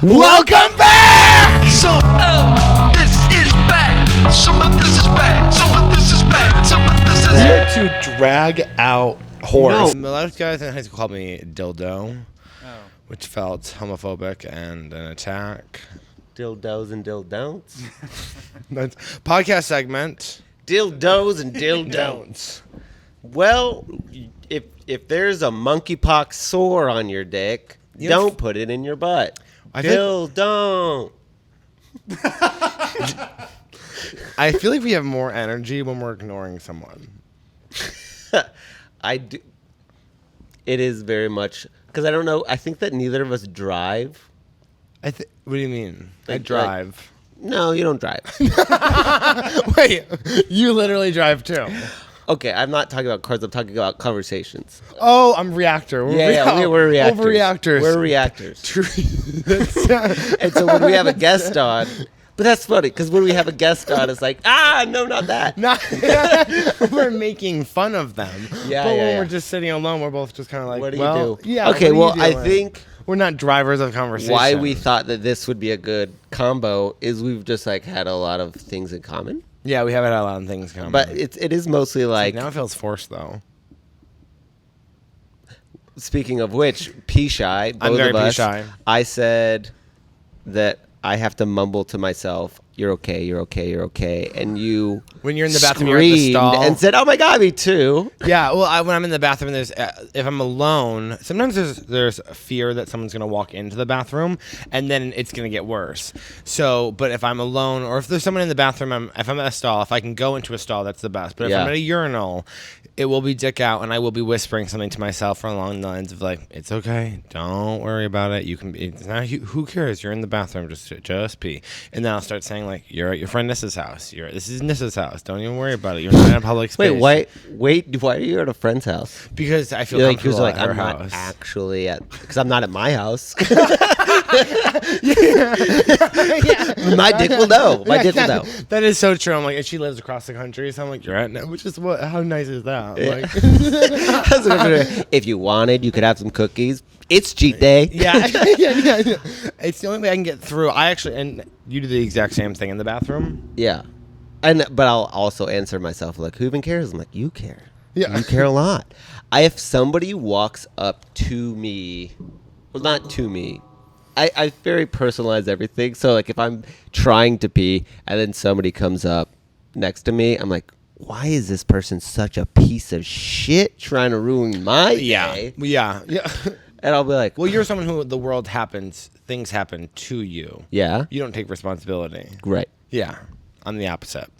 Welcome back! Some of this is bad. Some of this is bad. Some of this is bad. Some of this is bad. Here to drag out horse. A lot of guys in high school called me dildo, which felt homophobic and an attack. Dildos and dildon'ts. That's podcast segment. Dildos and dildon'ts. Well, if there's a monkeypox sore on your dick, don't put it in your butt. Don't. I feel like we have more energy when we're ignoring someone. I do. It is very much because I don't know. I think that neither of us drive. What do you mean? I Like, drive. No, you don't drive. Wait, you literally drive too. Okay, I'm not talking about cars. I'm talking about conversations. Oh, I'm reactor. We're reactors. Overreactors. We're reactors. True. And so when we have a guest on, but that's funny because when we have a guest on, it's like, no, not that. We're making fun of them. Yeah, but yeah, when yeah. we're just sitting alone, we're both just kind of like, What do you well, do? Yeah. Okay, what are well, you I doing? think we're not drivers of conversation. why we thought that this would be a good combo is we've just like had a lot of things in common. Yeah, we haven't had a lot of things coming. But it is mostly like, now it feels forced though. speaking of which, pee shy. Both I'm very of us, pee-shy. I said that I have to mumble to myself, "You're okay, you're okay, you're okay," and you When you're in the bathroom, you're at the screamed stall. and said, "Oh my God, me too." Yeah, well, when I'm in the bathroom, there's if I'm alone, sometimes there's a fear that someone's gonna walk into the bathroom, and then it's gonna get worse. So, but if I'm alone, or if there's someone in the bathroom, if I'm at a stall, if I can go into a stall, that's the best. But if I'm at a urinal, it will be dick out, and I will be whispering something to myself along the lines of like, "It's okay, don't worry about it. You can be. It's not, who cares? You're in the bathroom, just pee." And then I'll start saying like, "You're at your friend Nissa's house. This is Nissa's house. Don't even worry about it. You're not in a public space." Wait, why are you at a friend's house? Because I feel You're comfortable like, at her I'm house. not actually because I'm not at my house. My dick will know. My dick will know. That is so true. I'm like, and she lives across the country, so I'm like, you're at now, which is what? How nice is that? Like, If you wanted, you could have some cookies. It's cheat day. yeah. It's the only way I can get through. And you do the exact same thing in the bathroom. Yeah. But I'll also answer myself like, who even cares? I'm like, you care. Yeah. You care a lot. If somebody walks up to me, well, not to me, I very personalize everything. So like if I'm trying to pee and then somebody comes up next to me, I'm like, why is this person such a piece of shit trying to ruin my day? Yeah. And I'll be like, Well, you're someone who things happen to you. yeah, You don't take responsibility. right. Yeah. I'm the opposite.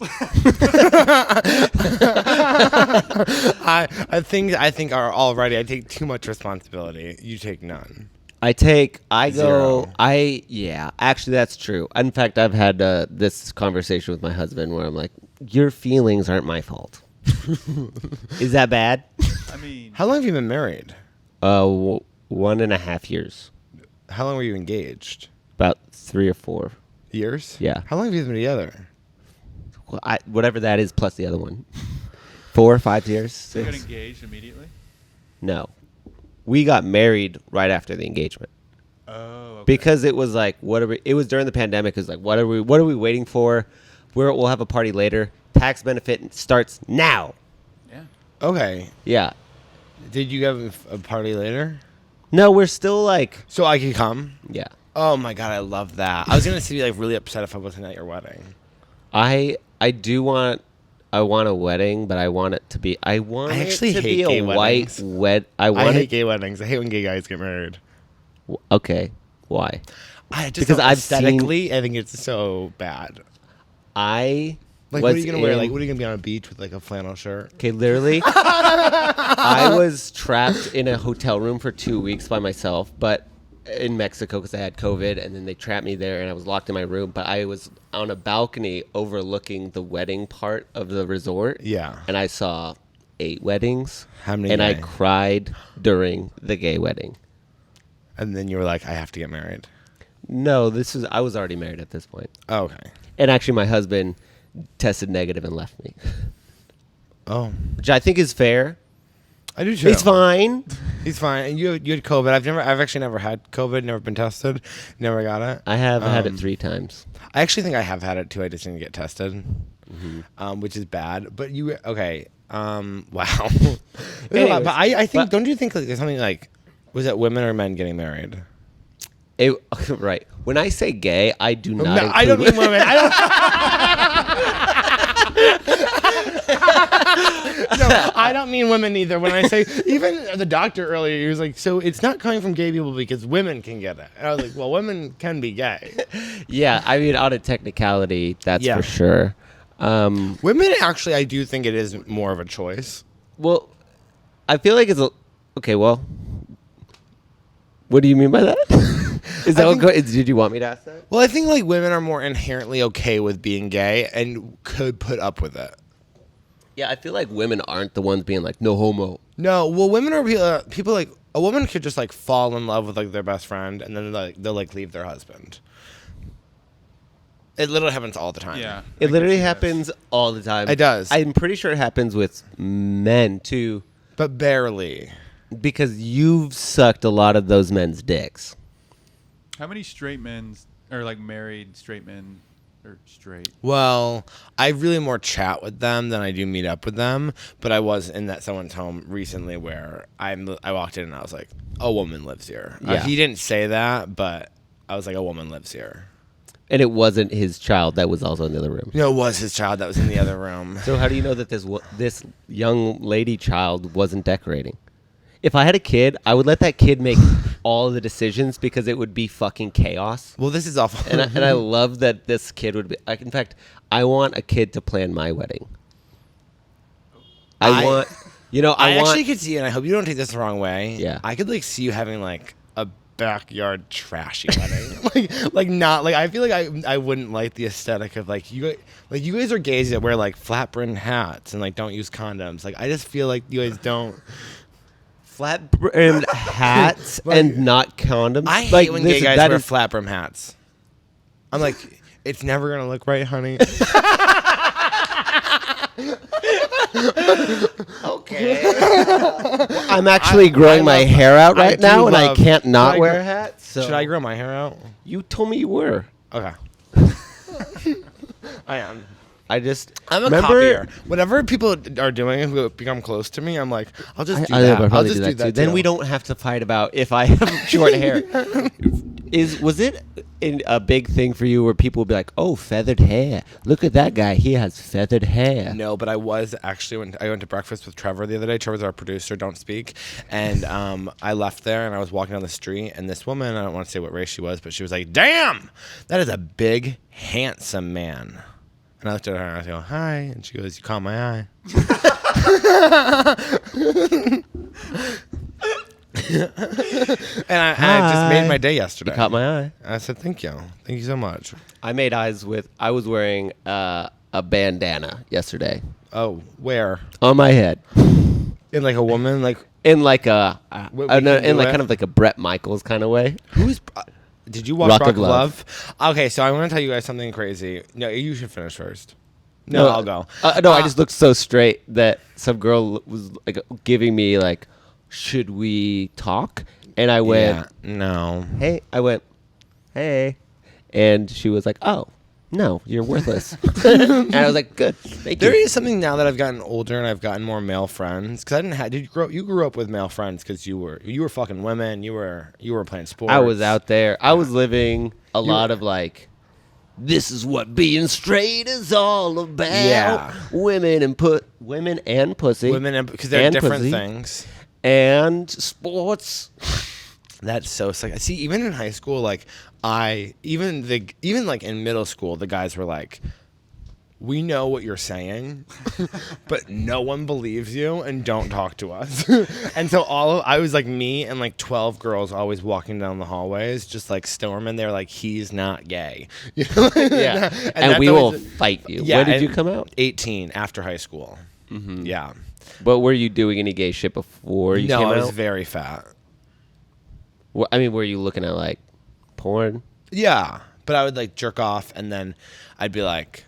I think are already. I take too much responsibility. You take none. Zero. Actually, that's true. In fact, I've had this conversation with my husband where I'm like, your feelings aren't my fault. Is that bad? I mean, How long have you been married? 1.5 years. How long were you engaged? About 3 or 4. Years? Yeah. How long have you been together? Well, whatever that is plus the other one. 4 or 5 years. you got 6. engaged immediately? No. We got married right after the engagement. Oh, okay. Because it was like, it was during the pandemic. It was like, what are we waiting for? We'll have a party later. Tax benefit starts now. Yeah. Okay. Yeah. Did you have a party later? No, we're still like, So I could come? yeah. Oh my God, I love that. I was going to be like really upset if I wasn't at your wedding. I want a wedding, but I want it to be. I want I actually it to hate be gay a white weddings. wed. I want hate it. gay weddings. I hate when gay guys get married. Okay, why? I just Because don't- I've aesthetically, I think it's so bad. I Like, what are you gonna wear? Like, what are you gonna be on a beach with like a flannel shirt? Okay, literally, I was trapped in a hotel room for 2 weeks by myself, but in Mexico because I had COVID, and then they trapped me there, and I was locked in my room. But I was on a balcony overlooking the wedding part of the resort. Yeah. And I saw 8 weddings. How many And I gay? cried during the gay wedding. And then you were like, I have to get married. No, I was already married at this point. Oh, okay. And actually, my husband tested negative and left me, Oh. which I think is fair. I do too. He's fine. He's fine. And you had COVID. I've actually never had COVID. Never been tested. Never got it. I have had it 3 times. I actually think I have had it too. I just didn't get tested, which is bad. But okay. Wow. Anyways, but I think. Don't you think like, there's something like, was it women or men getting married? Right. When I say gay, I do not. No, I don't mean women. I don't. No, I don't mean women either. When I say, even the doctor earlier, he was like, so it's not coming from gay people because women can get it. And I was like, well, women can be gay. Yeah, I mean, on a technicality, that's for sure. Women, actually, I do think it is more of a choice. Well, I feel like it's okay. Well, what do you mean by that? Is that did you want me to ask that? Well, I think like women are more inherently okay with being gay and could put up with it. Yeah, I feel like women aren't the ones being like, no homo. No, well, women are people like a woman could just like fall in love with like their best friend and then they'll like leave their husband. It literally happens all the time. Yeah. It literally happens all the time. It does. I'm pretty sure it happens with men too. But barely. Because you've sucked a lot of those men's dicks. How many straight men, or like married straight men, are straight? Well, I really more chat with them than I do meet up with them. But I was in someone's home recently where I walked in and I was like, a woman lives here. Yeah. He didn't say that, but I was like, a woman lives here. And it wasn't his child that was also in the other room. No, it was his child that was in the other room. So how do you know that this young lady child wasn't decorating? If I had a kid, I would let that kid make all the decisions because it would be fucking chaos. Well, this is awful. And I love that this kid would be. In fact, I want a kid to plan my wedding. I want. I actually could see, and I hope you don't take this the wrong way. Yeah. I could like see you having like a backyard trashy wedding. I feel like I wouldn't like the aesthetic of like you guys are gays that wear like flat brimmed hats and like don't use condoms. Like I just feel like you guys don't. Flat brimmed hats and not condoms. I hate when gay guys wear flat brim hats. I'm like, it's never gonna look right, honey. Okay. I'm actually growing my hair out right now, and I can't not wear a hat. So. Should I grow my hair out? You told me you were. Okay. I am. I'm a copier. Whatever people are doing who become close to me, I'm like, I'll just do that. I'll just do that too. Then we don't have to fight about if I have short hair. Was it a big thing for you where people would be like, "Oh, feathered hair! Look at that guy. He has feathered hair." No, but I was actually I went to breakfast with Trevor the other day. Trevor's our producer. Don't speak. And I left there and I was walking down the street and this woman, I don't want to say what race she was, but she was like, "Damn, that is a big, handsome man." And I looked at her and I go, "Hi," and she goes, "You caught my eye." and I just made my day yesterday. You caught my eye. I said, "Thank you so much." I made eyes with. I was wearing a bandana yesterday. Oh, where? On my head. In like a woman, like in like a in like kind of like a Bret Michaels kind of way. Who's? Did you watch Rock Rock of of Love? Okay, so I want to tell you guys something crazy. No, you should finish first. No, I'll go. No, I just looked so straight that some girl was like giving me like, "Should we talk?" And I went, "No." Hey, I went, "Hey," and she was like, "Oh, no, you're worthless." And I was like, "Good, thank you." There is something now that I've gotten older and I've gotten more male friends because I didn't have. You grew up with male friends because you were fucking women. You were playing sports. I was out there. I was living a lot of like. This is what being straight is all about. Yeah. Women and pussy. Because they're different pussy, things. And sports. That's so sick. See, even in high school, like even like in middle school, the guys were like, "We know what you're saying, but no one believes you, and don't talk to us." And so I was like me and like 12 girls always walking down the hallways, just like storming. They're like, "He's not gay." Yeah, and we will fight you. Yeah, when did you come out? 18, after high school. Mm-hmm. Yeah. But were you doing any gay shit before you came out? No, I was very fat. I mean, were you looking at like porn? Yeah, but I would like jerk off, and then I'd be like.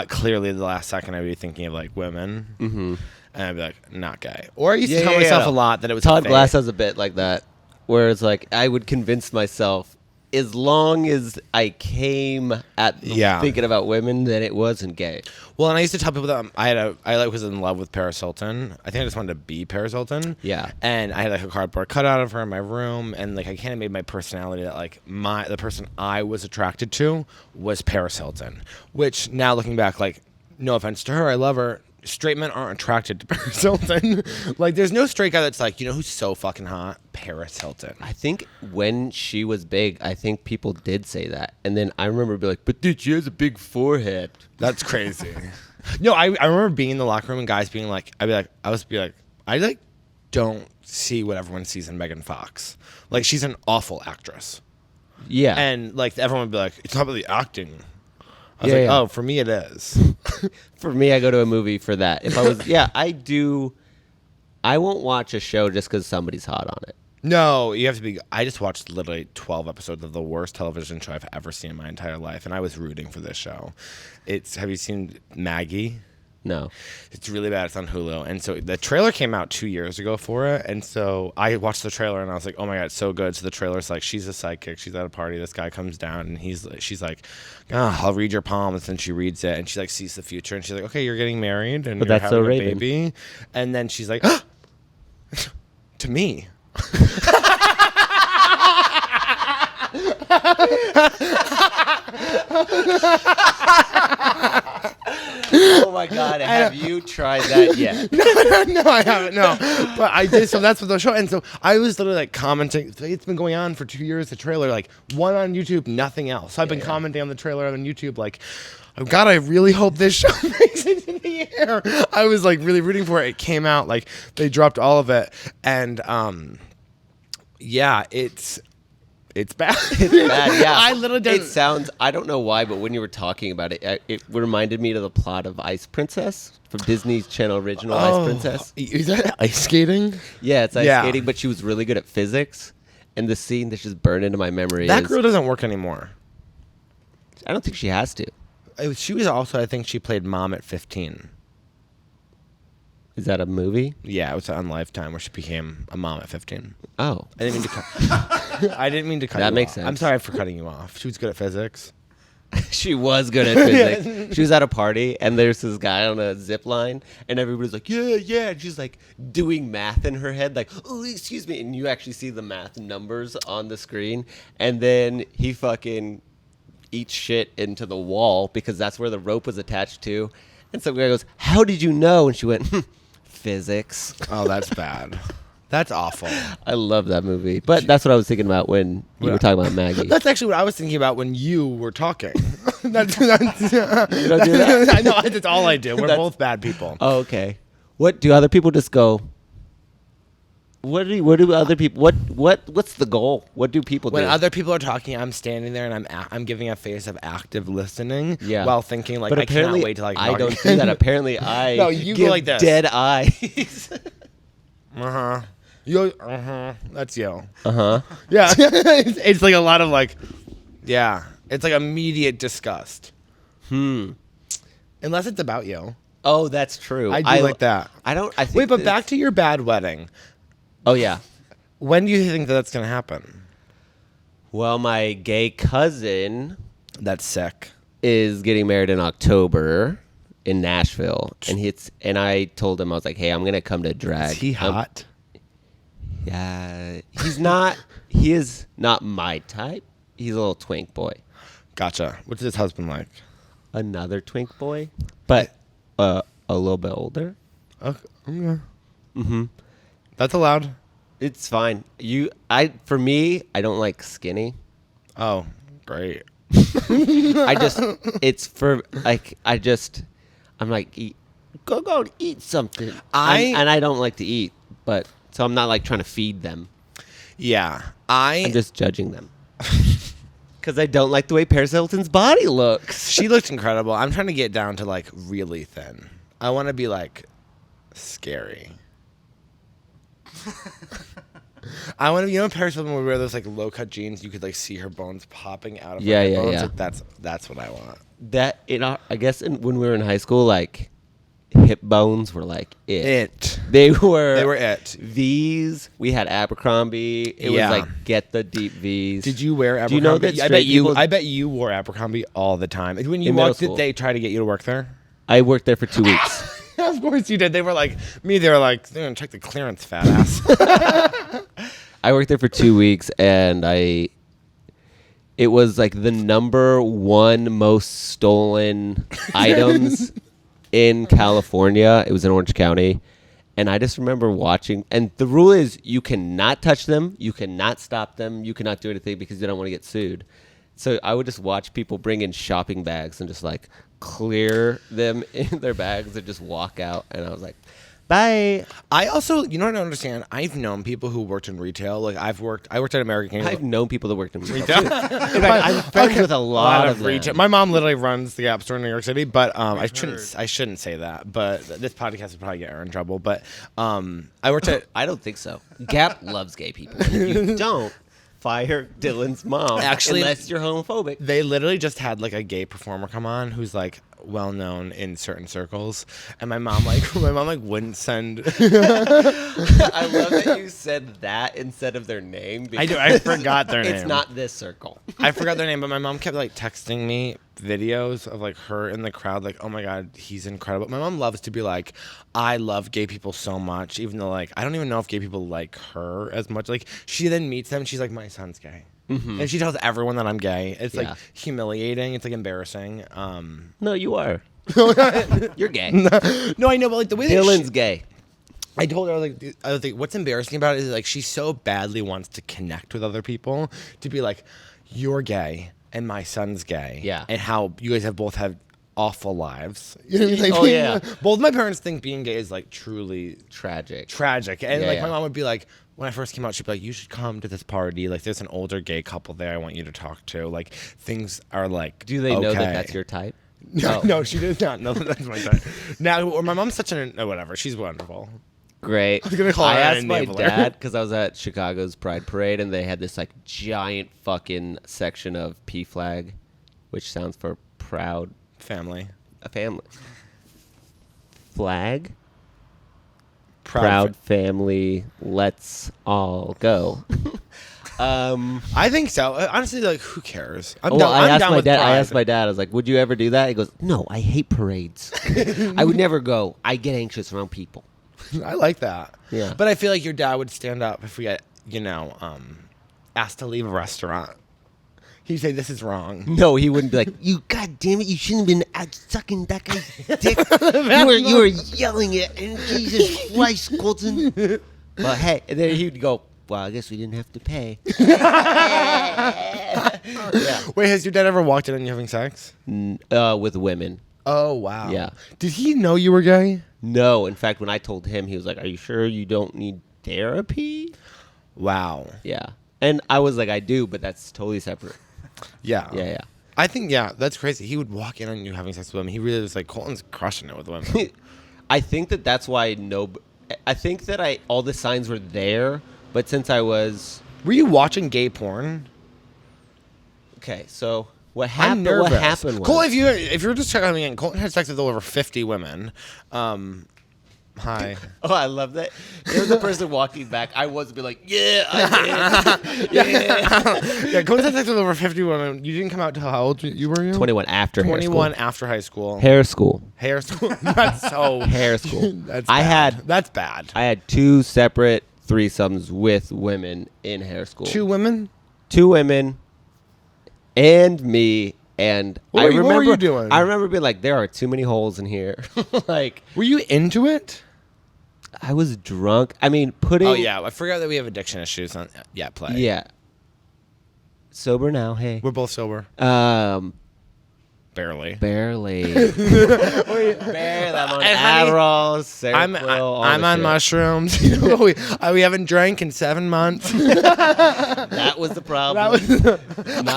Clearly, the last second I'd be thinking of like women, and I'd be like, not gay. Or I used to tell myself a lot that it was Todd fake. Glass has a bit like that, where it's like I would convince myself, as long as I came at thinking about women, that it wasn't gay. Well, and I used to tell people that I was in love with Paris Hilton. I think I just wanted to be Paris Hilton. Yeah. And I had like a cardboard cutout of her in my room, and like I kind of made my personality that like the person I was attracted to was Paris Hilton. Which now looking back, like no offense to her, I love her. Straight men aren't attracted to Paris Hilton. Like, there's no straight guy that's like, you know who's so fucking hot? Paris Hilton. I think when she was big, I think people did say that. And then I remember being like, but dude, she has a big forehead. That's crazy. No, I remember being in the locker room and guys being like, I don't see what everyone sees in Megan Fox. Like, she's an awful actress. Yeah. And, like, everyone would be like, it's not really acting. I was like, oh, for me it is. For me, I go to a movie for that. If I was, I do. I won't watch a show just because somebody's hot on it. No, you have to be. I just watched literally 12 episodes of the worst television show I've ever seen in my entire life, and I was rooting for this show. Have you seen Maggie? No. It's really bad. It's on Hulu. And so the trailer came out 2 years ago for it. And so I watched the trailer and I was like, oh my God, it's so good. So the trailer's like, she's a psychic. She's at a party. This guy comes down and she's like, I'll read your palms. And she reads it and she like sees the future. And she's like, okay, you're getting married and you're having a baby. And then she's like, to me. Oh my God! Have you tried that yet? No, I haven't. No, but I did. So that's what the show. And so I was literally like commenting. It's been going on for 2 years. The trailer, like one on YouTube, nothing else. So I've been commenting on the trailer on YouTube, like, oh God, I really hope this show makes it to the air. I was like really rooting for it. It came out, like they dropped all of it, and it's bad. It's bad, yeah. I literally don't. It sounds, I don't know why, but when you were talking about it, it reminded me of the plot of Ice Princess from Disney's Channel original Ice Princess. Is that ice skating? Yeah, it's ice skating, but she was really good at physics. And the scene that's just burned into my memory That girl doesn't work anymore. I don't think she has to. She was also, I think she played mom at 15. Is that a movie? Yeah, it was on Lifetime where she became a mom at 15. Oh. I didn't mean to cut. I didn't mean to cut. That you makes off. sense. I'm sorry for cutting you off. She was good at physics. She was good at physics. She was at a party, and there's this guy on a zip line, and everybody's like, yeah. And she's like doing math in her head, like, oh, excuse me. And you actually see the math numbers on the screen. And then he fucking eats shit into the wall because that's where the rope was attached to. And some guy goes, how did you know? And she went, physics. Oh, that's bad. That's awful. I love that movie. But that's what I was thinking about when you were talking about Maggie. That's actually what I was thinking about when you were talking. that's, You don't do that? I know, that's all I do. We're both bad people. Oh, okay. What do other people just go? What do other people? What's the goal? What do people When do? other people are talking, I'm standing there and I'm giving a face of active listening Yeah. while thinking like But I cannot apparently wait to like. I don't do that. Apparently, I No, you go give like this. dead eyes. That's you. Uh-huh. Yeah. it's like a lot of like, yeah. It's like immediate disgust. Unless it's about you. Oh, that's true. I do like that. I think. Wait, but back to your bad wedding. Oh yeah. When do you think that's going to happen? Well, my gay cousin That's sick. is getting married in October in Nashville, and I told him, I was like, hey, I'm gonna come to drag. Is he hot? Yeah, he's not. He is not my type. He's a little twink boy. Gotcha. What's his husband like? Another twink boy, but a little bit older. Okay. That's allowed. It's fine. For me, I don't like skinny. Oh, great. I'm like, go and eat something. I don't like to eat, but so I'm not like trying to feed them. Yeah. I'm just judging them. Because I don't like the way Paris Hilton's body looks. She looked incredible. I'm trying to get down to like really thin. I want to be like scary. I want to, Paris Hilton would wear those like low cut jeans. You could like see her bones popping out of her bones. Yeah. Like, that's what I want. That I guess when we were in high school, like hip bones were like it. They were it. V's. We had Abercrombie. It Yeah. was like get the deep V's. Did you wear Abercrombie? Do you know that I bet you. people- I bet you wore Abercrombie all the time. When you In middle walked, did school. they try to get you to work there? I worked there for 2 weeks. Of course you did. They were like me. They were like, they're gonna check the clearance, fat ass. I worked there for 2 weeks, and it was like the number one most stolen items in California. It was in Orange County. And I just remember watching, and the rule is you cannot touch them, you cannot stop them, you cannot do anything because you don't want to get sued. So I would just watch people bring in shopping bags and just like clear them in their bags and just walk out. And I was like, bye. I also, you know what I don't understand? I've known people who worked in retail. Like I worked at American Candy. I've known people that worked in retail. Too. In fact, I'm friends with a lot of retail. them. My mom literally runs the Gap store in New York City, but I heard. shouldn't say that. But this podcast would probably get her in trouble. But I worked at. I don't think so. Gap loves gay people. And if you don't, fire Dylan's mom. Actually, unless you're homophobic. They literally just had like a gay performer come on who's like well known in certain circles, and my mom wouldn't send. I love that you said that instead of their name. I do. I forgot their name. It's not this circle. I forgot their name, but my mom kept like texting me videos of like her in the crowd, like, oh my god, he's incredible. My mom loves to be like, I love gay people so much, even though like I don't even know if gay people like her as much. Like she then meets them, she's like, my son's gay. Mm-hmm. And she tells everyone that I'm gay. It's Yeah. like humiliating. It's like embarrassing. No, you are. You're gay. No, I know, but like the way that Dylan's gay. I told her, I was like, what's embarrassing about it is like she so badly wants to connect with other people to be like, you're gay and my son's gay. Yeah. And how you guys have both had awful lives. You know what I mean? Like, Oh, yeah. Both my parents think being gay is like truly Tragic. tragic. And Yeah, like yeah. my mom would be like, when I first came out, she'd be like, you should come to this party. Like there's an older gay couple there I want you to talk to. Like things are like, Do they know that okay. that's your type? No, Oh. no, she does not know that that's my type. Now, or my mom's such an, whatever. She's wonderful. Great. I was gonna call her asked an my enabler. dad because I was at Chicago's Pride Parade and they had this like giant fucking section of P flag, which sounds for proud Family. a family. Flag? Proud family. Let's all go. I think so. Honestly, like, who cares? I'm Well, I I'm asked down my with dad. I pride. asked my dad. I was like, "Would you ever do that?" He goes, "No, I hate parades. I would never go. I get anxious around people." I like that. Yeah. But I feel like your dad would stand up if we get, asked to leave a restaurant. He'd say, this is wrong. No, he wouldn't be like, "You, God damn it, you shouldn't have been out sucking that guy's dick. you were yelling it, and Jesus Christ, Colton." But hey, and then he'd go, "Well, I guess we didn't have to pay." Yeah. Wait, has your dad ever walked in on you having sex? With women. Oh, wow. Yeah. Did he know you were gay? No, in fact, when I told him, he was like, "Are you sure you don't need therapy?" Wow. Yeah. And I was like, "I do, but that's totally separate." Yeah. Yeah. I think, that's crazy. He would walk in on you having sex with women. He really was like, Colton's crushing it with women. I think that's why I think that all the signs were there, but since I was Were you watching gay porn? okay, so what I'm happened? nervous. What happened was Colton, if you're just checking on me again, Colton had sex with over 50 women. Hi. Oh, I love that. There was a person walking back. I was be like, "Yeah, I did." Yeah. Yeah, Colton had sex with over 50 women. You didn't come out till how old you were? 21 after 21 hair school. after high school. Hair school. Hair school. That's so. Hair school. That's I bad. That's bad. I had 2 separate threesomes with women in hair school. 2 women? 2 women and me. And What were you doing? I remember being like, there are too many holes in here. Like, Were you into it? I was drunk. I mean, putting. Oh yeah, I forgot that we have addiction issues on play. Yeah. Sober now, hey. We're both sober. Barely. Barely. Barely. I'm on Adderall, Seroquel, I'm on mushrooms. You know, we haven't drank in 7 months. That was the problem. I was Not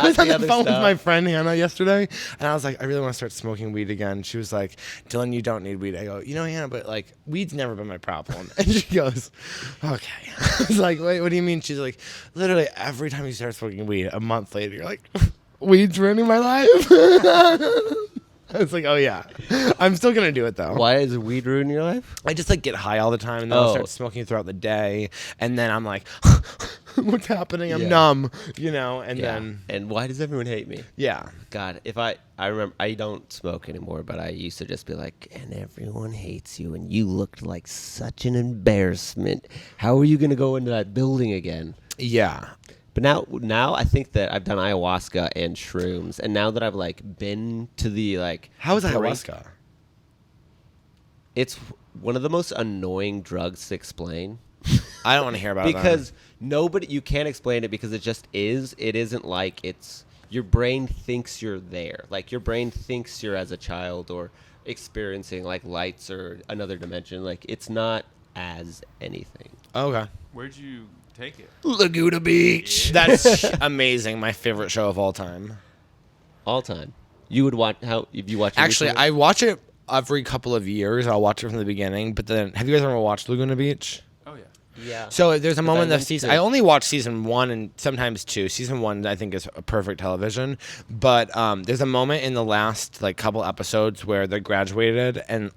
on the the other phone with stuff. my friend Hannah yesterday, and I was like, I really want to start smoking weed again. She was like, Dylan, you don't need weed. I go, Hannah, but like, weed's never been my problem. And she goes, okay. I was like, wait, what do you mean? She's like, literally every time you start smoking weed, a month later, you're like, weed's ruining my life. It's like, oh yeah, I'm still gonna do it though. Why is weed ruining your life? I just like get high all the time, and then I'll Oh. start smoking throughout the day, and then I'm like, what's happening? I'm Yeah. numb, and then And why does everyone hate me? yeah. God, if I remember, I don't smoke anymore, but I used to just be like, and everyone hates you, and you looked like such an embarrassment. How are you going to go into that building again? Yeah. But now I think that I've done ayahuasca and shrooms, and now that I've like been to the like, How is brink- ayahuasca? It's one of the most annoying drugs to explain. I don't want to hear about it Because you can't explain it because it just is. It isn't like it's your brain thinks you're there. Like your brain thinks you're as a child or experiencing like lights or another dimension. Like it's not as anything. then. Okay. Where'd you take it? Laguna Beach. That's amazing. My favorite show of all time. All time. You would watch if you watch it Actually, recently? I watch it every couple of years. I'll watch it from the beginning. But then, have you guys ever watched Laguna Beach? Oh yeah. Yeah. So there's a moment I of went season. to- I only watch season 1 and sometimes 2. Season 1 I think is a perfect television, but there's a moment in the last like couple episodes where they're graduated, and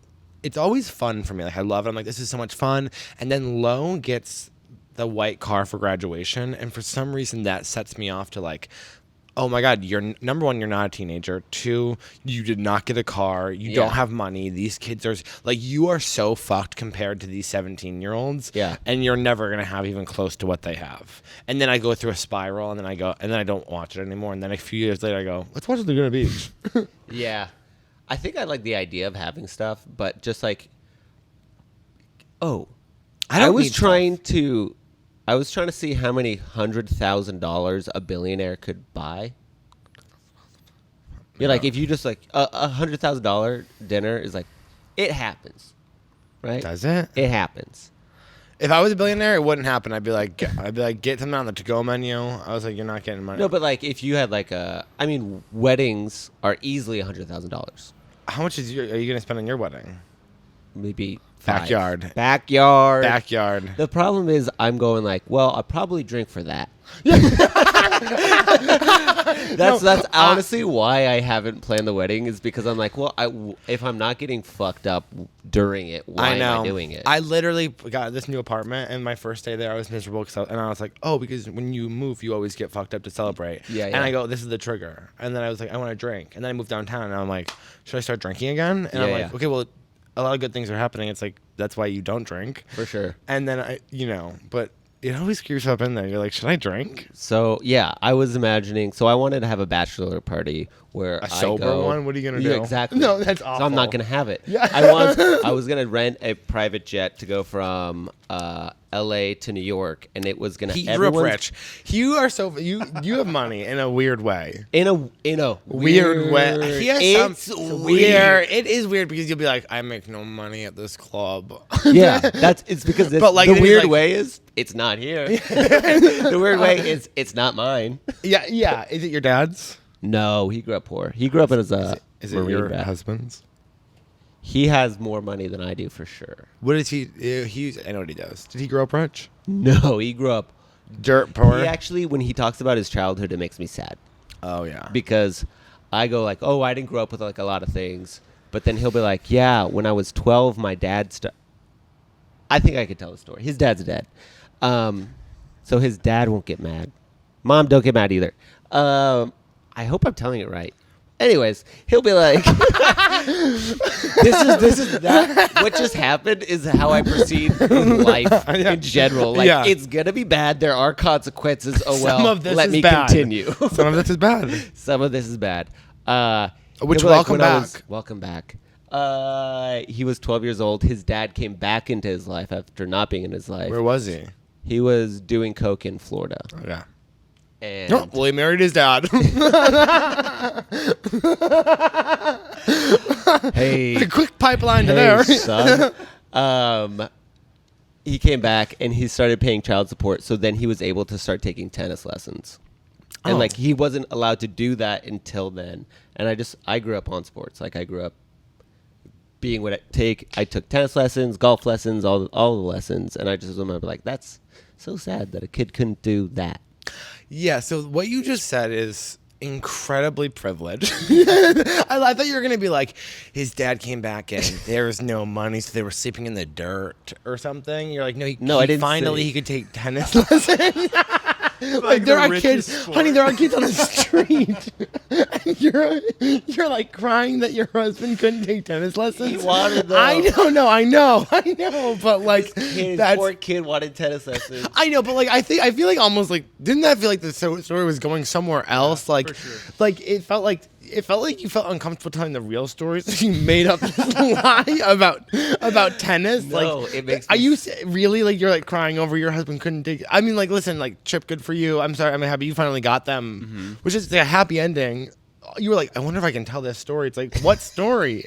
it's always fun for me. Like I love it. I'm like, this is so much fun. And then Lo gets the white car for graduation, and for some reason that sets me off to like, oh my God, you're number one, you're not a teenager. 2, you did not get a car. You don't Yeah. have money. These kids are like, you are so fucked compared to these 17-year-olds. Yeah. And you're never going to have even close to what they have. And then I go through a spiral, and then I don't watch it anymore. And then a few years later I go, let's watch Laguna Beach. Yeah. I think I like the idea of having stuff, but just like, I was need trying to see how many $100,000 a billionaire could buy. You're like, if you just like a $100,000 dinner is like, it happens, right? Does it? It happens. If I was a billionaire, it wouldn't happen. I'd be like, get something on the to-go menu. I was like, you're not getting money. No, but like if you had like weddings are easily $100,000. How much are you going to spend on your wedding? Maybe 5. Backyard. Backyard. The problem is I'm going like, well, I'll probably drink for that. That's honestly why I haven't planned the wedding is because I'm like, well, if I'm not getting fucked up during it, why am I doing it? I literally got this new apartment, and my first day there, I was miserable, and I was like, oh, because when you move, you always get fucked up to celebrate. Yeah. And I go, this is the trigger. And then I was like, I want to drink. And then I moved downtown, and I'm like, should I start drinking again? And I'm Yeah, like, yeah. okay, well, a lot of good things are happening. It's like, that's why you don't drink. For sure. And then but it always screws up in there. You're like, should I drink? So yeah, I was imagining. So I wanted to have a bachelor party where A sober one? What are you gonna Yeah, do? exactly. No, that's So I'm not awful. gonna have it. Yeah. I was gonna rent a private jet to go from L.A. to New York, and it was gonna. He grew up rich. You are you have money in a weird way. In a Weird way. He has It's weird. It is weird because you'll be like, I make no money at this club. Yeah, it's because But, like, the then he's weird like- way is it's not here. The weird way is it's not mine. yeah. Is it your dad's? No, he grew up poor. He grew up as a Is it Marine your vet. husband's? He has more money than I do for sure. What is he? I know what he does. Did he grow up rich? No, he grew up. Dirt poor. He actually, when he talks about his childhood, it makes me sad Oh yeah. because I go like, "Oh, I didn't grow up with like a lot of things," but then he'll be like, "Yeah, when I was 12, my dad." I think I could tell the story. His dad's dead, so his dad won't get mad. Mom, don't get mad either. I hope I'm telling it right. Anyways, he'll be like, "This is that. What just happened is how I proceed in life in general. Like, Yeah. it's gonna be bad. There are consequences. Oh well. Some of this let is me bad. continue. Some of this is bad. Some of this is bad. Which he'll be welcome when I back. was- welcome back. He was 12 years old. His dad came back into his life after not being in his life. Where was he? He was doing coke in Florida. Yeah. And No, well, he married his dad. hey, Quick pipeline to hey, there. son. He came back and he started paying child support. So then he was able to start taking tennis lessons. And Oh. like he wasn't allowed to do that until then. And I grew up on sports. Like I grew up being what I took tennis lessons, golf lessons, all the lessons. And I just remember like, that's so sad that a kid couldn't do that. Yeah, so what you just said is incredibly privileged. I thought you were gonna be like, his dad came back and there was no money, so they were sleeping in the dirt or something. You're like, no, I didn't finally say. he could take tennis lessons. Like there the are richest kids, sport. honey. There are kids on the street. And you're like crying that your husband couldn't take tennis lessons. He wanted them. I know, but like His that's. poor kid wanted tennis lessons. I know, but like I feel like almost like didn't that feel like the story was going somewhere else? Like, for sure. like it felt like you felt uncomfortable telling the real story, so you made up this lie about tennis. No, like, it makes are me you really like you're like crying over your husband couldn't take? I mean, like listen, like Chip, good for you. I'm sorry, I'm happy you finally got them, which is a happy ending. You were like, I wonder if I can tell this story. It's like, what story?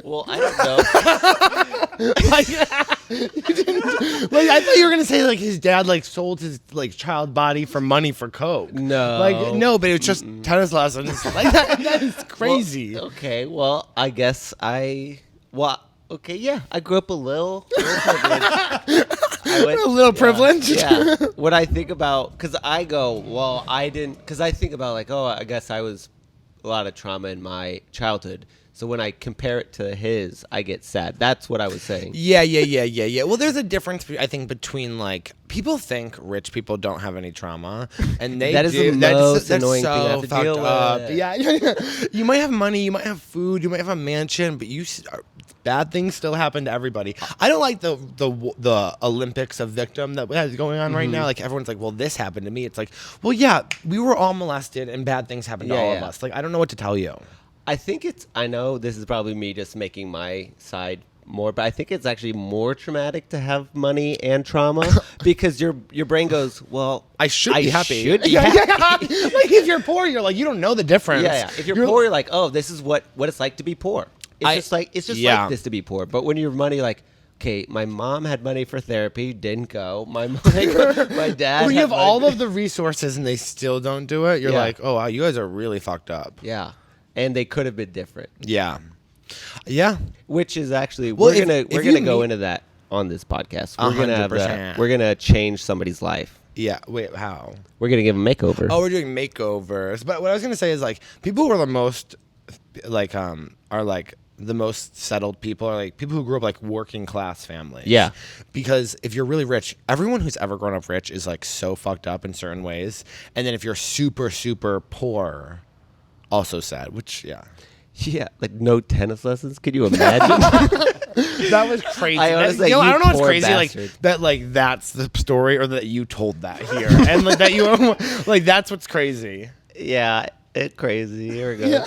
Well, I don't know. Like, you didn't, like I thought you were gonna say like his dad like sold his like child body for money for coke. No. like no, but it was just tennis lessons. Like that is crazy. Well, okay, well, I guess okay, yeah, I grew up a little privileged. A little privileged. Yeah. When I think about, because I go, well, I didn't, because I think about like, oh, I guess I was a lot of trauma in my childhood. So when I compare it to his, I get sad. That's what I was saying. Yeah. Well, there's a difference, I think, between like people think rich people don't have any trauma, and they That is do. the That's most that's annoying so thing I have to fucked deal up. with. Yeah. You might have money, you might have food, you might have a mansion, but bad things still happen to everybody. I don't like the Olympics of victim that is going on right now. Like everyone's like, well, this happened to me. It's like, well, yeah, we were all molested, and bad things happened to all of us. Like I don't know what to tell you. I know this is probably me just making my side more, but I think it's actually more traumatic to have money and trauma because your brain goes, well, I should be happy. Should be Yeah. happy. Like if you're poor, you're like you don't know the difference. Yeah. If you're poor, you're like, oh, this is what it's like to be poor. It's just like this to be poor. But when you're money, like, okay, my mom had money for therapy, didn't go. My dad. When you had have all money. of the resources and they still don't do it, you're Yeah. like, oh wow, you guys are really fucked up. Yeah, and they could have been different. Yeah. Which is actually Well, we're if gonna you go meet- into that on this podcast. We're gonna have 100%. we're gonna change somebody's life. Yeah. Wait, how? We're gonna give them a makeover. Oh, we're doing makeovers. But what I was gonna say is like people who are the most like are like the most settled people are like people who grew up like working class families. Yeah. Because if you're really rich, everyone who's ever grown up rich is like so fucked up in certain ways. And then if you're super, super poor, also sad, which Yeah, like no tennis lessons. Could you imagine? that was crazy. I honestly, I don't know what's poor crazy, bastard. like that, like that's the story, or that you told that here, and like that you, like that's what's crazy. Yeah, it's crazy. Here we go.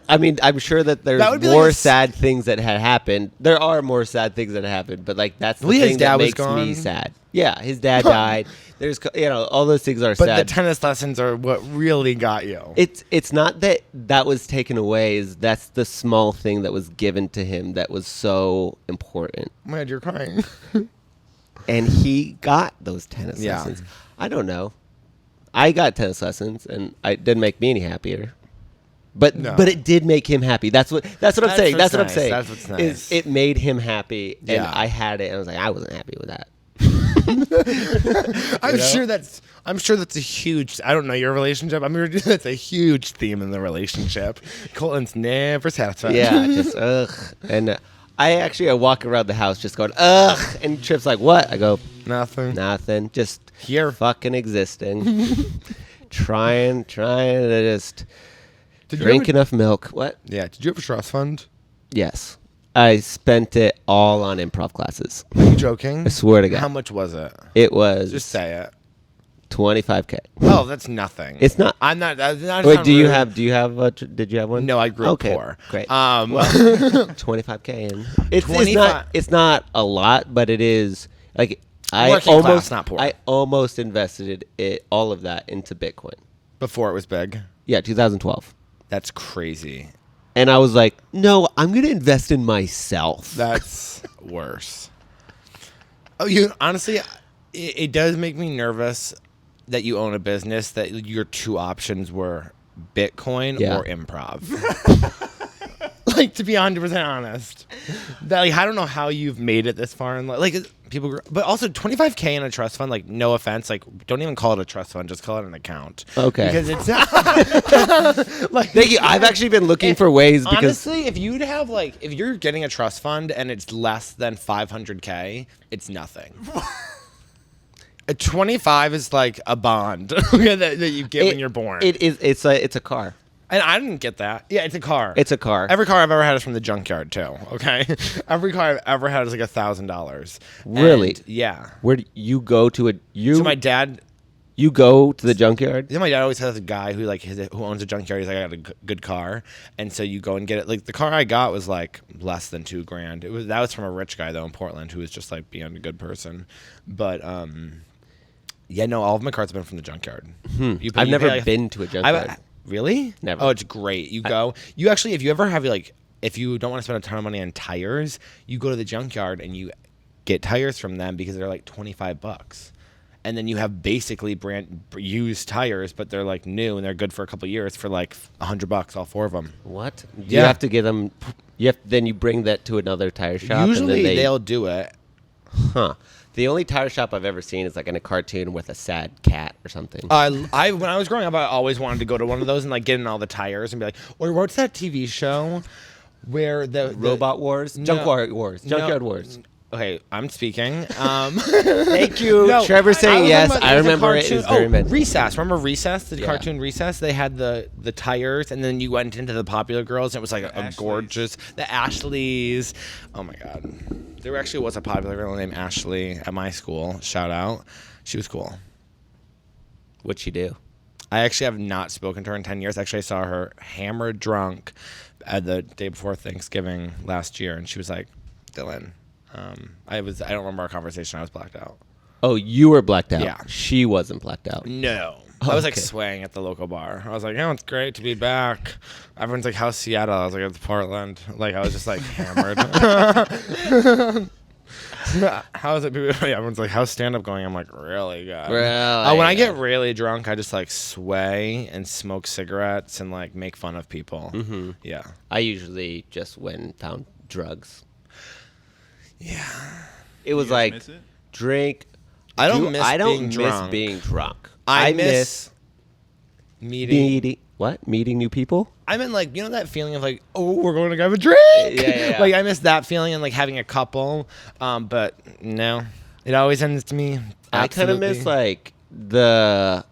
I'm sure that there's That would be more like a sad things that had happened. There are more sad things that happened, but like that's the Well, yeah, his thing dad that was makes me gone. sad. Yeah, his dad died. There's all those things are But sad. the tennis lessons are what really got you. It's not that was taken away. That's the small thing that was given to him that was so important. Oh my God, you're crying. And he got those tennis Yeah. lessons. I don't know. I got tennis lessons, and it didn't make me any happier. But No. but it did make him happy. That's what I'm saying. That's That's what I'm nice. saying. That's what's nice. Is it made him happy, and Yeah. I had it, and I was like, I wasn't happy with that. I'm sure that's a huge. I don't know your relationship. I'm sure that's a huge theme in the relationship. Colton's never satisfied. Yeah, just ugh. And I walk around the house just going ugh, and Trip's like, what? I go, nothing. just Here. fucking existing, trying to just Did you drink ever- enough milk. What? Yeah. Did you have a trust fund? Yes. I spent it all on improv classes. Are you joking? I swear to God. How much was it? It was Just say it. $25K. Oh, that's nothing. It's not. I'm not. That's not Wait, not do you rude. have did you have one? No, I grew up Okay, poor. Great. Well, $25K, and it's not a lot, but it is like Working class, not poor. I almost invested all of that into Bitcoin. before it was big. Yeah, 2012. That's crazy. And I was like, no, I'm going to invest in myself. That's worse. Oh, you honestly, it does make me nervous that you own a business that your two options were Bitcoin Yeah. or improv. Like, to be 100% honest, that like I don't know how you've made it this far in life. Like people, but also 25K in a trust fund. Like, no offense, like, don't even call it a trust fund. Just call it an account. Okay. Because it's not. Like, Thank you. I've actually been looking for ways because honestly, if you'd have like, if you're getting a trust fund and it's less than 500K, it's nothing. A 25 is like a bond that you get when you're born. it is. It's a car. And I didn't get that. Yeah, it's a car. It's a car. Every car I've ever had is from the junkyard too. Okay, every car I've ever had is like $1,000. Really? Yeah. Where do you go to So my dad. You go to the junkyard? Yeah, my dad always has a guy who who owns a junkyard. He's like, I got a good car, and so you go and get it. Like the car I got was like less than $2,000. That was from a rich guy though in Portland who was just like being a good person, but yeah, no, all of my cars have been from the junkyard. I've never been to a junkyard. Really? Never. Oh, it's great. You go. You actually, if you ever have if you don't want to spend a ton of money on tires, you go to the junkyard and you get tires from them because they're like $25. And then you have basically brand used tires, but they're like new and they're good for a couple years for like $100, all 4 of them. What? Do Yeah. you have to get them? Then you bring that to another tire shop. Usually and then they'll do it. Huh. The only tire shop I've ever seen is like in a cartoon with a sad cat or something. When I was growing up, I always wanted to go to one of those and like get in all the tires and be like, or what's that TV show where the Robot Wars? No. Junkyard Wars. No. Junkyard Wars. Okay, I'm speaking. Thank you. No, Trevor saying was yes. talking about- I there's a remember it. cartoon- It's very mad. Recess. Remember Recess? The Yeah. cartoon Recess? They had the tires, and then you went into the popular girls, and it was like a Ashleys. gorgeous... The Ashleys. Oh, my God. There actually was a popular girl named Ashley at my school. Shout out. She was cool. What'd she do? I actually have not spoken to her in 10 years. Actually, I saw her hammered drunk the day before Thanksgiving last year, and she was like, Dylan... I don't remember our conversation. I was blacked out. Oh, you were blacked out. Yeah. She wasn't blacked out. No. I was like Okay. swaying at the local bar. I was like, yeah, it's great to be back. Everyone's like, how's Seattle? I was like, it's Portland. Like, I was just like hammered. How is it? Everyone's like, how's stand-up going? I'm like, really good. Really When I good. get really drunk, I just like sway and smoke cigarettes and like make fun of people. Mm-hmm. Yeah. I usually just went and found drugs. Yeah. It was You guys like miss it? drink. I don't miss I don't being miss drunk. being drunk. I miss meeting. Meeting new people. I mean, like, you know that feeling of like, oh, we're going to have a drink. Yeah. Like, I miss that feeling and like having a couple. But no, it always ends to me. I kind of miss like the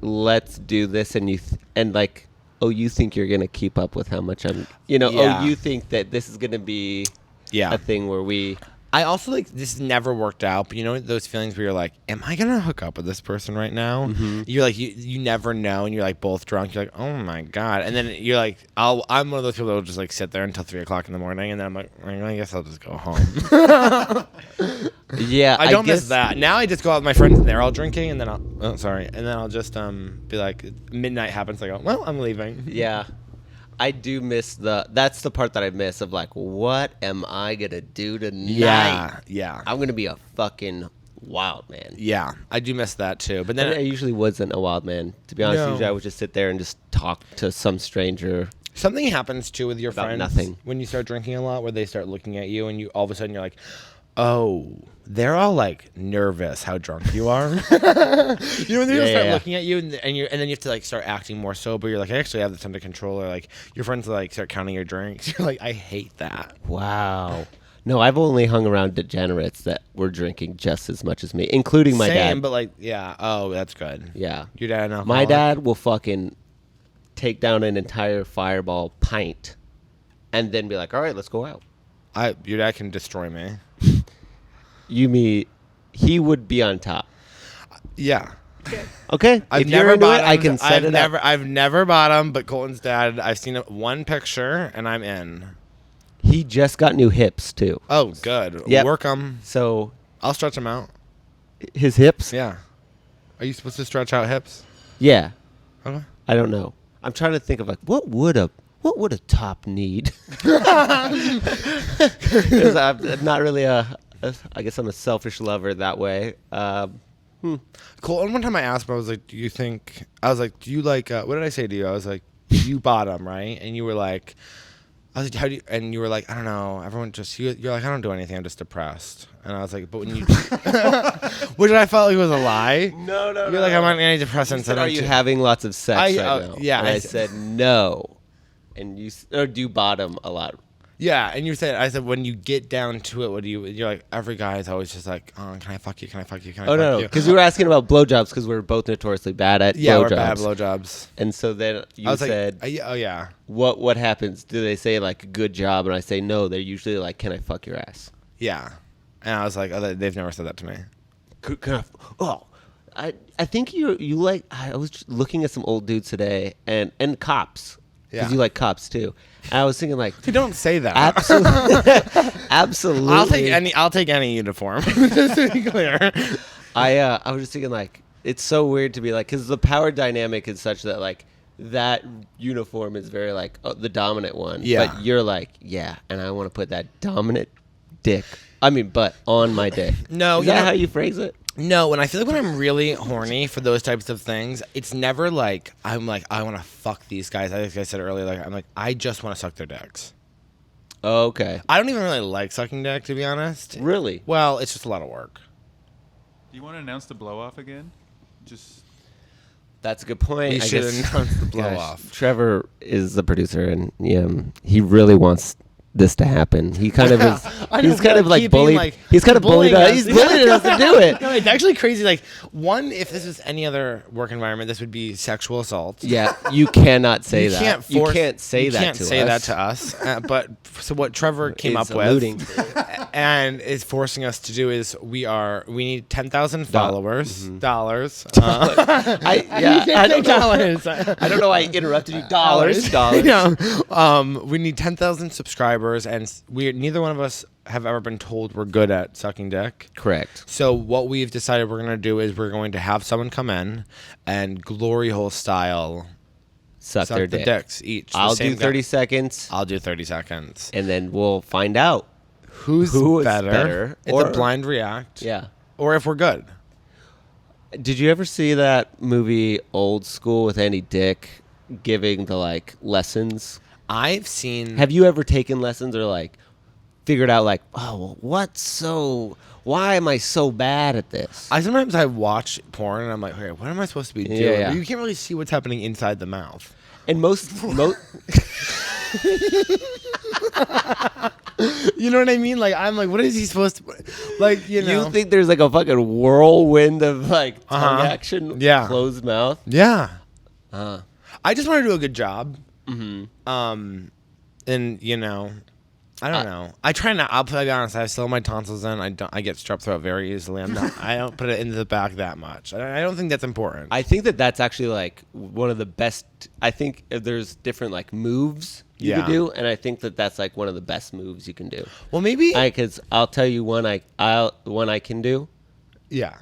let's do this and and like, oh, you think you're gonna keep up with how much I'm, Yeah. oh, you think that this is gonna be Yeah. a thing where we. I also like this never worked out, but you know those feelings where you're like, am I gonna hook up with this person right now? Mm-hmm. You're like you never know, and you're like both drunk. You're like, oh my God, and then you're like, I'm one of those people that will just like sit there until 3 o'clock in the morning, and then I'm like, I guess I'll just go home. Yeah, I don't guess, miss that. Now I just go out with my friends and they're all drinking, and then I'll just be like, midnight happens. I go, well, I'm leaving. Yeah, I do miss that's the part that I miss of like, what am I gonna do tonight? Yeah. I'm gonna be a fucking wild man. Yeah, I do miss that too. But And I then usually wasn't a wild man. To be honest, No. usually I would just sit there and just talk to some stranger. something happens too with your About friends nothing. when you start drinking a lot, where they start looking at you, and you all of a sudden you're like, oh, they're all like nervous how drunk you are. You know, when they just start Yeah. looking at you, and then you have to like start acting more sober. You're like, I actually have this under control. Or like your friends like start counting your drinks. You're like, I hate that. Wow. No, I've only hung around degenerates that were drinking just as much as me, including my Same, dad. but like, yeah. Oh, that's good. Yeah. Your dad, an My alcoholic? dad will fucking take down an entire Fireball pint and then be like, all right, let's go out. Your dad can destroy me. You mean he would be on top. Yeah. Okay. I've if you're never into it, bottomed. I can set it up. I've never bottomed, but Colton's dad, I've seen one picture, and I'm in. He just got new hips, too. Oh, good. Yep. Work them. So I'll stretch them out. his hips? Yeah. Are you supposed to stretch out hips? Yeah. Okay. I don't know. I'm trying to think of like, what would a top need? 'Cause I'm not really I guess I'm a selfish lover that way. Colton, one time I asked him, I was like, do you like, what did I say to you? I was like, you bottom, right? And you were like, I was like, how do you, and you were like, I don't know. Everyone just, you're like, I don't do anything. I'm just depressed. And I was like, but when you, which I felt like was a lie. No. You're like, I'm on antidepressants. Said, are you having lots of sex right now? Yeah. And I said no. And you, or do you bottom a lot? Yeah. And I said, when you get down to it, what do you're like, every guy is always just like, oh, can I fuck you? Can I fuck you? Can I fuck No. you? Because we were asking about blowjobs because we're both notoriously bad at Yeah, blowjobs. we're bad blowjobs. And so then you I was said, like, oh yeah. What happens? Do they say like good job? And I say no. They're usually like, can I fuck your ass? Yeah. And I was like, oh, they've never said that to me. I think you like. I was just looking at some old dudes today and cops because Yeah. you like cops too. And I was thinking like, Dude, don't say that. absolutely. I'll take any uniform. Just to be clear. I was just thinking like, it's so weird to be like, because the power dynamic is such that like that uniform is very like the dominant one. Yeah. But you're like, yeah, and I want to put that dominant butt on my dick. No, is that how you phrase it? No, and I feel like when I'm really horny for those types of things, it's never like I'm like I want to fuck these guys. I think I said earlier, like I'm like I just want to suck their dicks. Okay. I don't even really like sucking dick, to be honest. Really? Well, it's just a lot of work. Do you want to announce the blow off again? Just That's a good point. We I should guess- announce the blow Gosh, off. Trevor is the producer, and he really wants this to happen. He kind of is. I know, He's kind of like keeping, bullied. like, He's kind of bullied bullying us. us. He's bullied us to do it. No, it's actually crazy. Like, one, if this was any other work environment, this would be sexual assault. Yeah, you cannot say You that. can't force, you can't say that can't to say us. that to us. But so what Trevor came Is up alluding with and is forcing us to do is we need 10,000 followers. Dollars. I don't know. Dollars. I don't know why I interrupted you. Dollars. Yeah. We need 10,000 subscribers, and neither one of us have ever been told we're good at sucking dick. Correct. So what we've decided we're going to do is we're going to have someone come in and glory hole style Suck suck their the dick. dicks each. The I'll same do 30 guy. seconds, I'll do 30 seconds. and then we'll find out. Who is better? It's or- a blind react. Yeah. Or if we're good. Did you ever see that movie Old School with Andy Dick giving the like lessons? I've seen. Have you ever taken lessons or like figured out like, why am I so bad at this? Sometimes I watch porn and I'm like, okay, what am I supposed to be doing? Yeah. You can't really see what's happening inside the mouth. And most You know what I mean? Like I'm like, what is he supposed to? Like you know. you think there's like a fucking whirlwind of like tongue action, Yeah. closed mouth. Yeah. Uh, I just want to do a good job. mm-hmm. And you know, I don't know. I try not. I'll be honest. I still have my tonsils in. I get strep throat very easily. I don't put it into the back that much. I don't think that's important. I think that's actually like one of the best. I think there's different like moves you Yeah. can do, and I think that's like one of the best moves you can do. Well, maybe. Because I'll tell you one I can do. Yeah.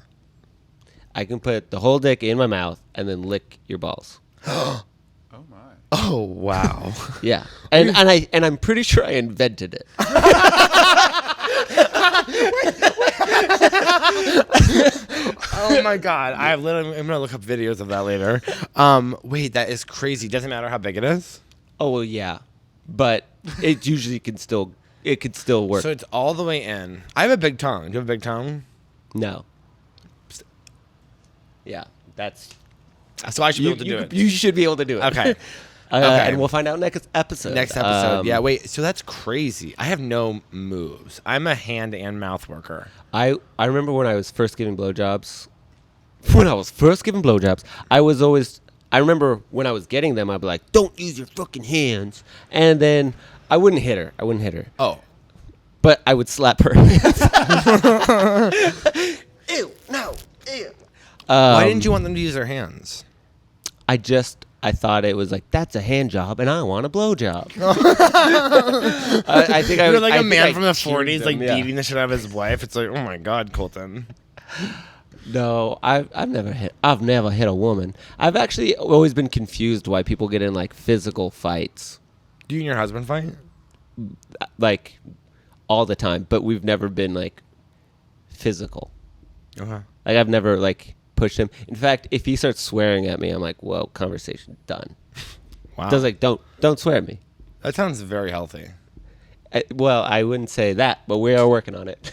I can put the whole dick in my mouth and then lick your balls. oh my. Oh wow. Yeah, and I'm pretty sure I invented it. Oh my god. I'm gonna look up videos of that later. Wait, that is crazy. Doesn't matter how big it is. Oh well, yeah, but it usually could still work. So it's all the way in. I have a big tongue. Do you have a big tongue? No. Yeah, that's. So I should be able to do it. You should be able to do it. Okay. Okay. And we'll find out next episode. Next episode. Yeah, wait. So that's crazy. I have no moves. I'm a hand and mouth worker. I remember when I was first giving blowjobs. I remember when I was getting them, I'd be like, "Don't use your fucking hands," and then I wouldn't hit her. Oh. But I would slap her. Ew, no, ew. Why didn't you want them to use their hands? I thought it was like, that's a hand job, and I want a blow job. I think You're like I a think man I from the cued 40s, them, like yeah. beating the shit out of his wife. It's like, oh my god, Colton. No, I've never hit a woman. I've actually always been confused why people get in like physical fights, Do you and your husband fight? like all the time, but we've never been like physical. Okay. Like I've never like pushed him. In fact, if he starts swearing at me, I'm like, well, conversation done. Wow. Does like don't swear at me. That sounds very healthy. Well, I wouldn't say that, but we are working on it.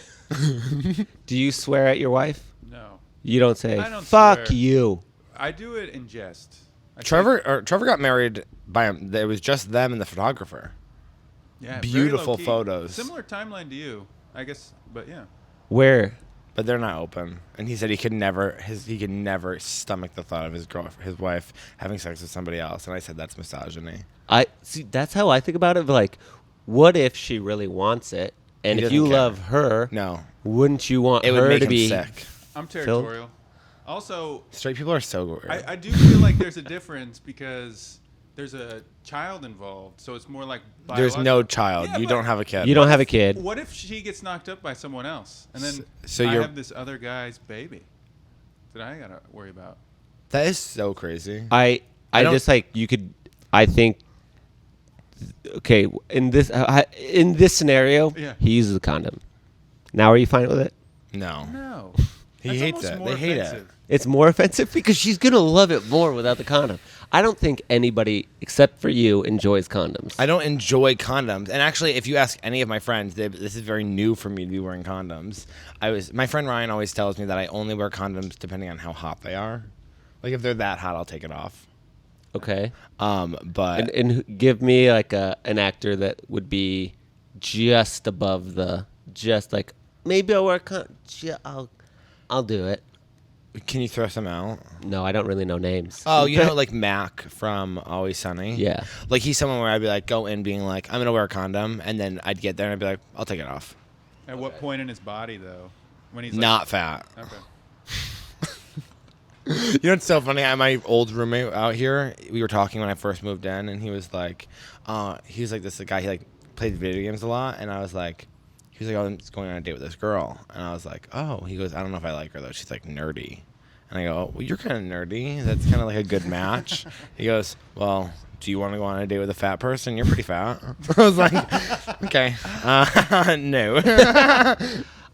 Do you swear at your wife? No. You don't say, I don't fuck swear. you. I do it in jest. Trevor got married by him. It was just them and the photographer. Yeah, very Beautiful low-key. photos. Similar timeline to you, I guess, but yeah. Where? But they're not open. And he said he could never stomach the thought of his wife having sex with somebody else. And I said that's misogyny. I see. That's how I think about it. Like, what if she really wants it, and He if you doesn't care. love her, No, wouldn't you want it would her make to him be sick. I'm territorial. Also, Straight people are so weird. I do feel like there's a difference because there's a child involved, so it's more like There's biological. no child. Yeah, You but don't have a kid. You don't have a kid. What if she gets knocked up by someone else, and then So I you're- have this other guy's baby that I gotta worry about? That is so crazy. I don't- just like you could. I think. Okay, in this scenario, Yeah. he uses a condom. Now, are you fine with it? No. No, He That's hates almost it. more They hate offensive. it. It's more offensive because she's gonna love it more without the condom. I don't think anybody except for you enjoys condoms. I don't enjoy condoms. And actually, if you ask any of my friends, this is very new for me to be wearing condoms. My friend Ryan always tells me that I only wear condoms depending on how hot they are. Like if they're that hot, I'll take it off. Okay. But And give me like an actor that would be just above just like maybe I'll wear a condom. I'll do it. can you throw some out? No, I don't really know names. Oh, you know, like Mac from Always Sunny. Yeah. Like he's someone where I'd be like, go in being like, I'm gonna wear a condom, and then I'd get there and I'd be like, I'll take it off. At what point in his body though? When he's Not fat. Like, okay. You know what's so funny? My old roommate out here, we were talking when I first moved in, and he was like this guy, he like played video games a lot, and I was like, he was like, oh, I'm just going on a date with this girl, and I was like, oh, he goes, I don't know if I like her though, she's like nerdy, and I go, oh, well, you're kind of nerdy, that's kind of like a good match. He goes, well, do you want to go on a date with a fat person? You're pretty fat. I was like, okay, no.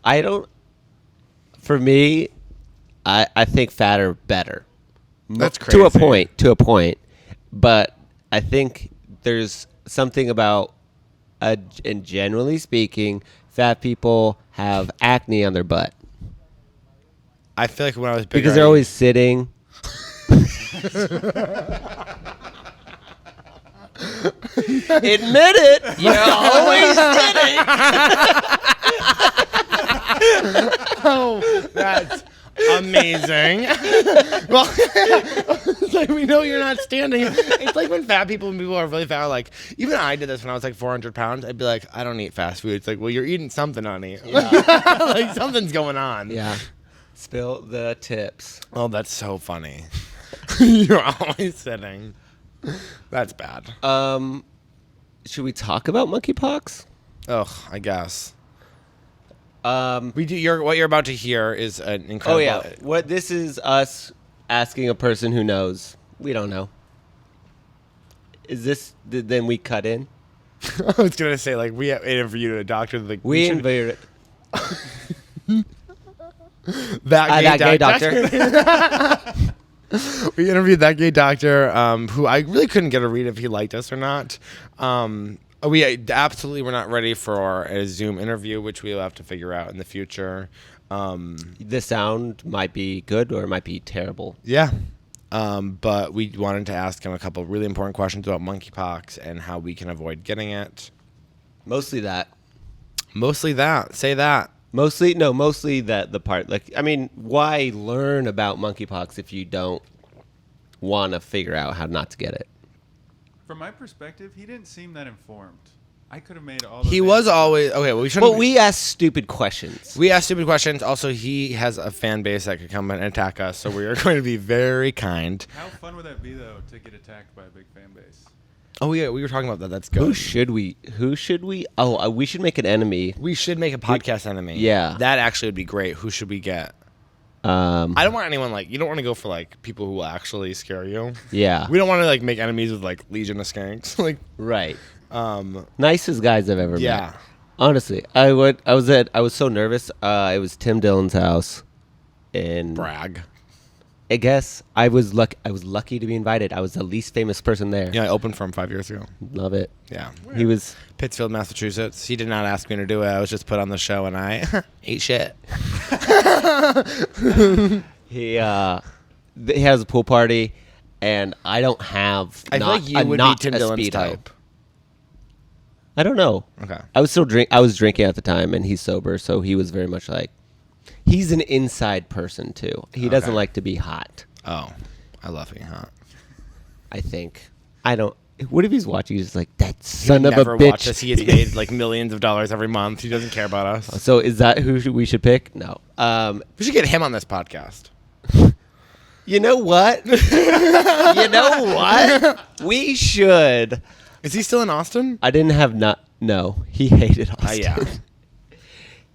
I don't. For me, I think fat are better. That's To a crazy. point. To a point. But I think there's something about, and generally speaking, fat people have acne on their butt I feel like when I was bigger, because they're always sitting. Admit it. You're always sitting. Oh, that's amazing. Well, it's like we know you're not standing. It's like when fat people and people are really fat. Like even I did this when I was like 400 pounds. I'd be like, I don't eat fast food. It's like, well, you're eating something, honey. Like something's going on. Yeah. Spill the tips. Oh, that's so funny. You're always sitting. That's bad. Should we talk about monkeypox? Ugh, I guess. We do. What you're about to hear is an incredible. Oh yeah. What this is us asking a person who knows. We don't know. Is this then we cut in? I was gonna say like we interviewed a doctor. Like We should- invaded that gay doctor. We interviewed that gay doctor who I really couldn't get a read if he liked us or not. We absolutely were not ready for a Zoom interview, which we'll have to figure out in the future. The sound might be good or it might be terrible. Yeah. But we wanted to ask him a couple of really important questions about monkeypox and how we can avoid getting it. Mostly that. Mostly that. Say that. Mostly that the part. Like, I mean, why learn about monkeypox if you don't want to figure out how not to get it? From my perspective, he didn't seem that informed. I could have made all. Those He was answers. always okay. Well, we shouldn't. Well, we ask stupid questions. We ask stupid questions. Also, he has a fan base that could come and attack us, so we are going to be very kind. How fun would that be though to get attacked by a big fan base? Oh yeah, we were talking about that. That's good. Who should we? Oh, we should make an enemy. We should make a podcast enemy. Yeah. That actually would be great. Who should we get? I don't want anyone like, you don't want to go for like people who will actually scare you. Yeah. We don't want to like make enemies with like Legion of Skanks. Like, Right. Nicest guys I've ever yeah. met. Honestly, I was so nervous. It was Tim Dillon's house, and Brag. I guess I was lucky to be invited. I was the least famous person there. Yeah, I opened for him 5 years ago. Love it. Yeah. He was. Pittsfield, Massachusetts. He did not ask me to do it. I was just put on the show, and I ate shit. He has a pool party, and I don't have. I feel like you would be Tim Dillon's type. I don't know. Okay. I was drinking at the time, and he's sober, so he was very much like. He's an inside person too. He doesn't like to be hot. Oh, I love being hot. I think. I don't. What if he's watching? He's just like that son of a Never bitch. watch us. He gets paid like millions of dollars every month. He doesn't care about us. So is that who we should pick? No. We should get him on this podcast. You know what? You know what? We should. Is he still in Austin? I didn't have No, he hated Austin. Yeah.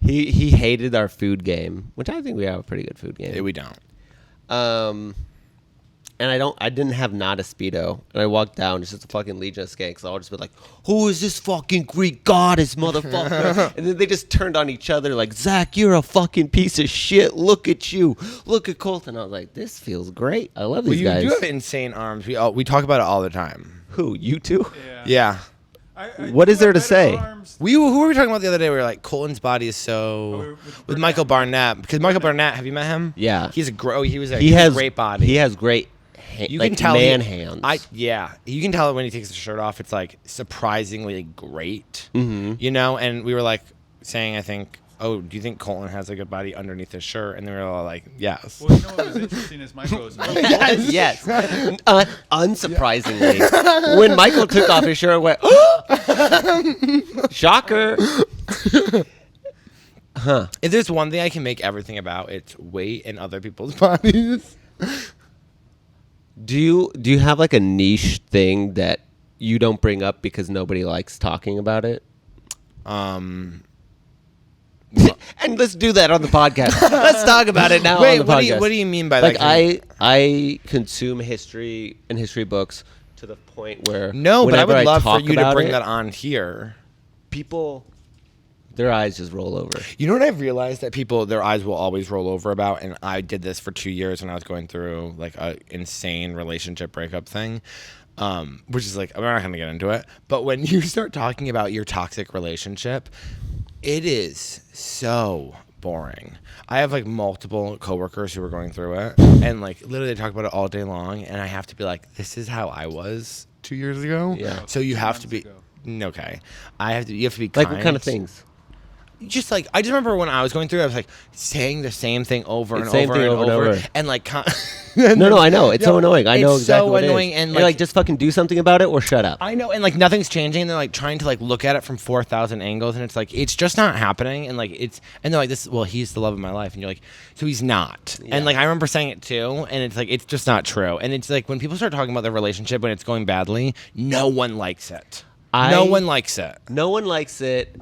He hated our food game, which I think we have a pretty good food game. Yeah, we don't. And I didn't have not a Speedo, and I walked down just as a fucking Legion of Skanks. I'll just be like, "Who is this fucking Greek goddess, motherfucker?" And then they just turned on each other like, "Zach, you're a fucking piece of shit. Look at you. Look at Colton." I was like, "This feels great. I love these guys." You do have insane arms. We talk about it all the time. Who, you two? Yeah. What is there to say? Who were we talking about the other day? We were like, Colton's body is so with Michael Barnett, because Michael Barnett. Have you met him? Yeah. He has a great body. He has great. You like can tell hands. You can tell when he takes the shirt off. It's like surprisingly great. Mm-hmm. You know, and we were like saying, I think, oh, do you think Colton has a good body underneath his shirt? And they were all like, yes. Well, you know what was interesting is Michael's. yes. Unsurprisingly, when Michael took off his shirt, I went, shocker. Huh. If there's one thing I can make everything about, it's weight in other people's bodies. Do you have like a niche thing that you don't bring up because nobody likes talking about it? And let's do that on the podcast. Let's talk about it now on the podcast. What do you mean by like that? I consume history and history books to the point where No, but I would love for talk you to about bring it, that on here. People, their eyes just roll over. You know what I've realized that people, their eyes will always roll over about, and I did this for 2 years when I was going through like a insane relationship breakup thing, which is like, we're not going to get into it, but when you start talking about your toxic relationship, it is so boring. I have like multiple coworkers who are going through it, and like literally they talk about it all day long, and I have to be like, this is how I was 2 years ago. Yeah. So you have to be, okay. You have to be kind. Like what kind of things? Just like I just remember when I was going through it, I was like saying the same thing over and Same over thing and over and over, over. and like No, I know it's so annoying. I know it's exactly so what annoying, it is. and You're like, just fucking do something about it or shut up. I know, and like nothing's changing. They're like trying to like look at it from 4,000 angles, and it's like it's just not happening. And like and they're like, this. Well, he's the love of my life, and you're like, so he's not. Yeah. And like I remember saying it too, and it's like it's just not true. And it's like when people start talking about their relationship when it's going badly, no one likes it. No one likes it. No one likes it.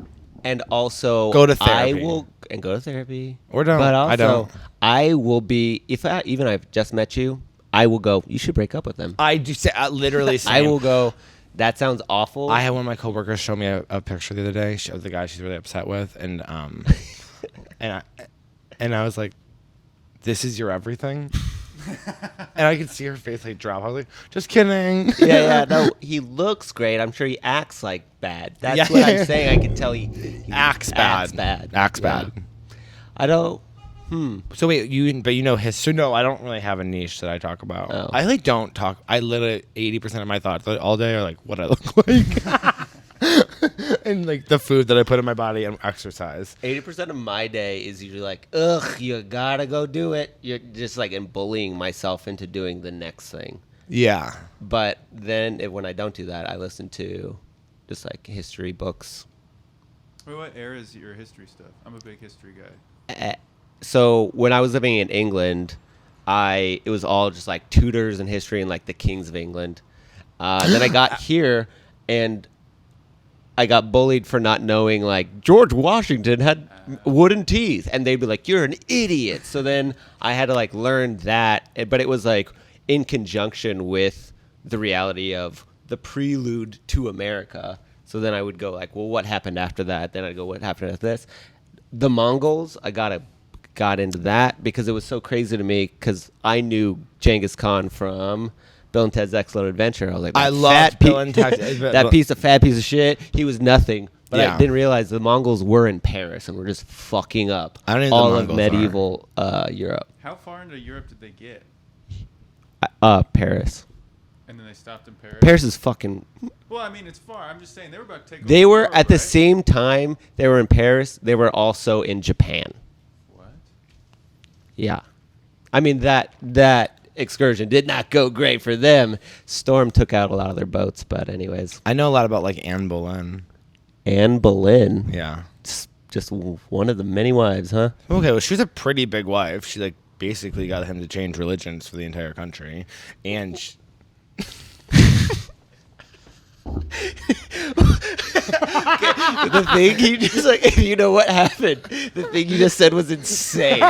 And also, Go to therapy. Go to therapy. Or don't. But also, I don't. I will be, even I've just met you, I will go, you should break up with them. I do say literally. Same. I will go, that sounds awful. I had one of my coworkers show me a picture the other day of the guy she's really upset with, and and I was like, "This is your everything," and I could see her face like drop. I was like, "Just kidding." Yeah, no, he looks great. I'm sure he acts like bad. That's what I'm saying. I can tell he acts bad. Acts bad. I don't. So wait, you know history? No, I don't really have a niche that I talk about. Oh. I like don't talk. I literally 80% of my thoughts all day are like what I look like. And like the food that I put in my body and exercise. 80% of my day is usually like, ugh, you gotta go do it. You're just like bullying myself into doing the next thing. Yeah. But then when I don't do that, I listen to just like history books. Wait, what era is your history stuff? I'm a big history guy. So when I was living in England, it was all just like tutors and history and like the kings of England. Then I got here and I got bullied for not knowing like George Washington had wooden teeth, and they'd be like, "You're an idiot." So then I had to like learn that, but it was like in conjunction with the reality of the prelude to America. So then I would go like, "Well, what happened after that?" Then I'd go, "What happened after this?" The Mongols, I got got into that because it was so crazy to me because I knew Genghis Khan from Bill and Ted's Excellent Adventure. I was like, I that loved fat Bill and Ted's that fat piece of shit. He was nothing. But Yeah. I didn't realize the Mongols were in Paris and were just fucking up I don't know who the all of Mongols medieval Europe. How far into Europe did they get? Paris. And then they stopped in Paris. Paris is fucking. Well, I mean, it's far. I'm just saying they were about to take. They over were Europe, at the right? same time they were in Paris. They were also in Japan. What? Yeah, I mean that excursion did not go great for them. Storm took out a lot of their boats, but anyways. I know a lot about like Anne Boleyn. Anne Boleyn. Yeah. Just one of the many wives, huh? Okay, well, she was a pretty big wife. She like basically got him to change religions for the entire country, and The thing you just like, you know what happened? The thing you just said was insane.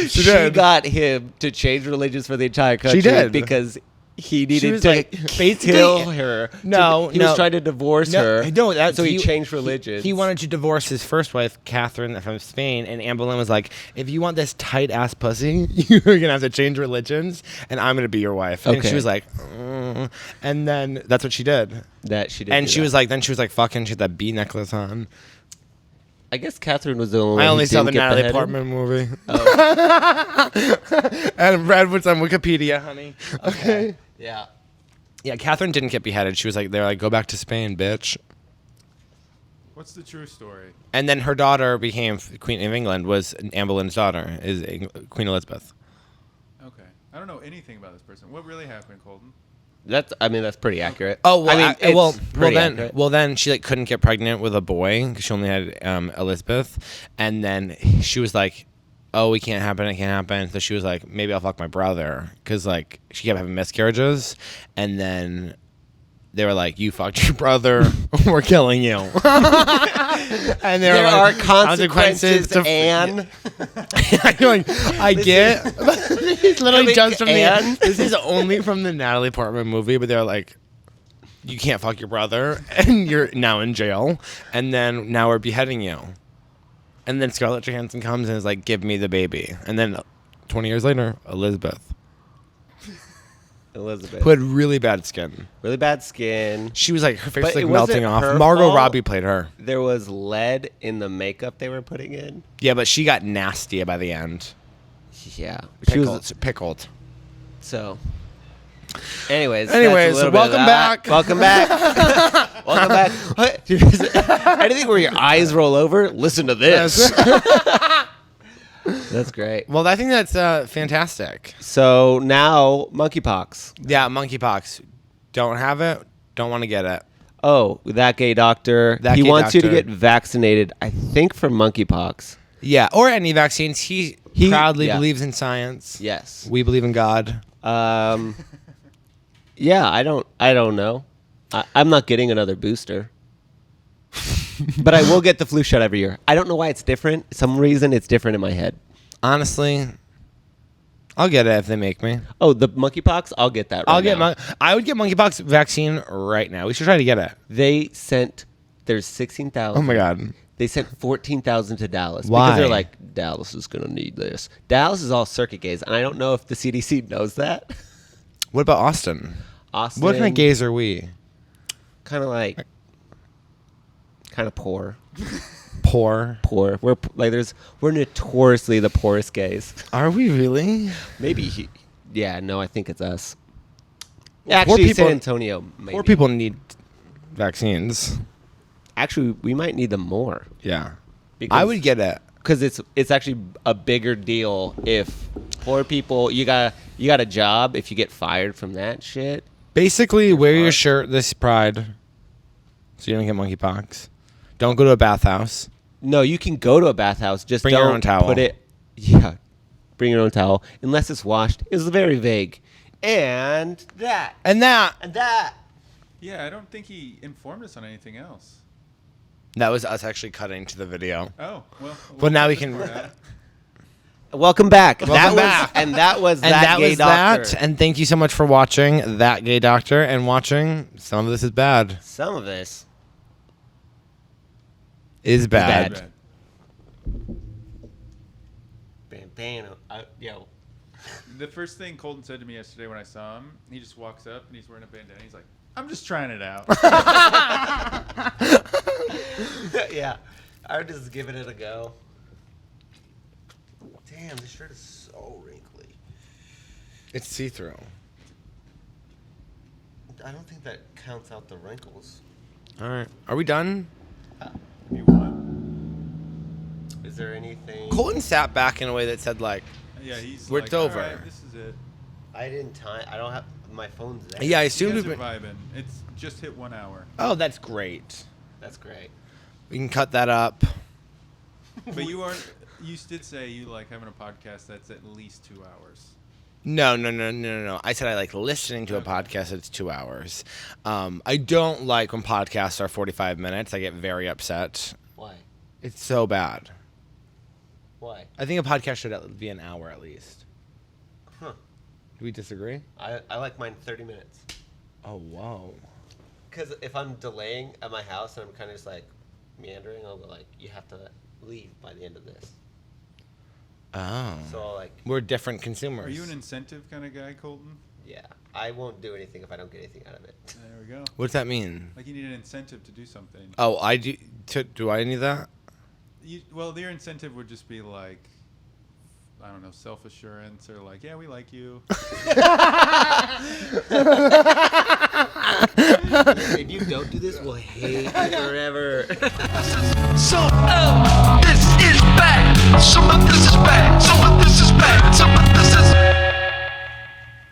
She did. got him to change religions for the entire country did. because he needed was to like, basically- kill her. No, he no. was trying to divorce her. No, that's so he changed religions. He wanted to divorce his first wife, Catherine from Spain, and Anne Boleyn was like, "If you want this tight ass pussy, you're gonna have to change religions, and I'm gonna be your wife." And Okay. she was like, and then that's what she did. that she did. And do she that. was like, then she was like, fucking, she had that bee necklace on. I guess Catherine was the only one. I who only saw the didn't get Natalie beheaded. Portman movie. Oh. And read what's on Wikipedia, honey. Okay. Yeah. Yeah, Catherine didn't get beheaded. She was like, they're like, go back to Spain, bitch. What's the true story? And then her daughter became Queen of England, was Anne Boleyn's daughter, is Queen Elizabeth. Okay, I don't know anything about this person. What really happened, Colton? That's pretty accurate. Oh well, I mean, it's pretty accurate. then she like couldn't get pregnant with a boy because she only had Elizabeth, and then she was like, "Oh, it can't happen." So she was like, "Maybe I'll fuck my brother," because like she kept having miscarriages, and then they were like, "You fucked your brother, we're killing you." And there were are like, consequences, Anne. I get. It's literally just from Anne? This is only from the Natalie Portman movie, but they're like, you can't fuck your brother, and you're now in jail, and then now we're beheading you. And then Scarlett Johansson comes and is like, give me the baby. And then 20 years later, Elizabeth, Elizabeth. who had really bad skin. Really bad skin. She was like, her face But was it like wasn't melting off. her Margot fault. Robbie played her. There was lead in the makeup they were putting in. Yeah, but she got nasty by the end. Yeah. Pickled. So. Anyways, Anyways, that's a little bit of welcome that. back. Welcome back. Welcome back. What? Anything where your eyes roll over? Listen to this. That's great. Well, I think that's fantastic. So now monkeypox. Yeah, monkeypox. Don't have it. Don't want to get it. Oh, that gay doctor. That he gay wants you to doctor. get vaccinated, I think, for monkeypox. Yeah, or any vaccines. He proudly yeah. believes in science. Yes. We believe in God. Yeah, I don't know. I'm not getting another booster. But I will get the flu shot every year. I don't know why it's different. Some reason it's different in my head. Honestly, I'll get it if they make me. Oh, the monkeypox? I'll get that right now. I would get monkeypox vaccine right now. We should try to get it. They sent, there's 16,000. Oh my God. They sent 14,000 to Dallas. Why? Because they're like, Dallas is going to need this. Dallas is all circuit gays. And I don't know if the CDC knows that. What about Austin? Austin. What kind of gays are we? Kind of like, kind of poor. Poor. Poor. We're notoriously the poorest gays. Are we really? Maybe. Yeah, no, I think it's us. Poor Actually, people- San Antonio. Maybe. Poor people need vaccines. Actually, we might need them more. Yeah. Because, I would get it. because it's actually a bigger deal if poor people you got a job if you get fired from that shit. Basically, wear your shirt this Pride so you don't get monkeypox. Don't go to a bathhouse. No, you can go to a bathhouse. Just Bring don't your own towel. Put it. Yeah, bring your own towel unless it's washed. It's very vague. And that. And that. And that. Yeah, I don't think he informed us on anything else. That was us actually cutting to the video. Oh, well. Well, now we can. Welcome back. Welcome back. That was And that gay was doctor. that. And thank you so much for watching That Gay Doctor and watching Some of This Is Bad. Some of this. Is bad. Bad. damn, yo. The first thing Colton said to me yesterday when I saw him, he just walks up and he's wearing a bandana. He's like, I'm just trying it out. Yeah, I'm just giving it a go. Damn, this shirt is so wrinkly. It's see-through. I don't think that counts out the wrinkles. All right. Are we done? If you want. Is there anything? Colton sat back in a way that said, like, Yeah, he's We're like, over. All right, this is it. I didn't time. I don't have my phone's there. yeah, I You assumed guys we've are been... vibing. It's just hit 1 hour. Oh, that's great. That's great. We can cut that up. But you did say you like having a podcast that's at least 2 hours. No. I said I like listening to a podcast that's 2 hours. I don't like when podcasts are 45 minutes. I get very upset. Why? It's so bad. Why? I think a podcast should be an hour at least. Huh. Do we disagree? I like mine 30 minutes. Oh, whoa. Because if I'm delaying at my house and I'm kind of just like meandering, I'll go like, you have to leave by the end of this. Oh. So I'll like, We're different consumers. Are you an incentive kind of guy, Colton? yeah, I won't do anything if I don't get anything out of it. There we go. What does that mean? Like you need an incentive to do something. Oh, I do. Do I need that? Well, your incentive would just be like, I don't know, self-assurance or like, yeah, we like you. If you don't do this, we'll hate you forever. This is bad. Some of this is bad.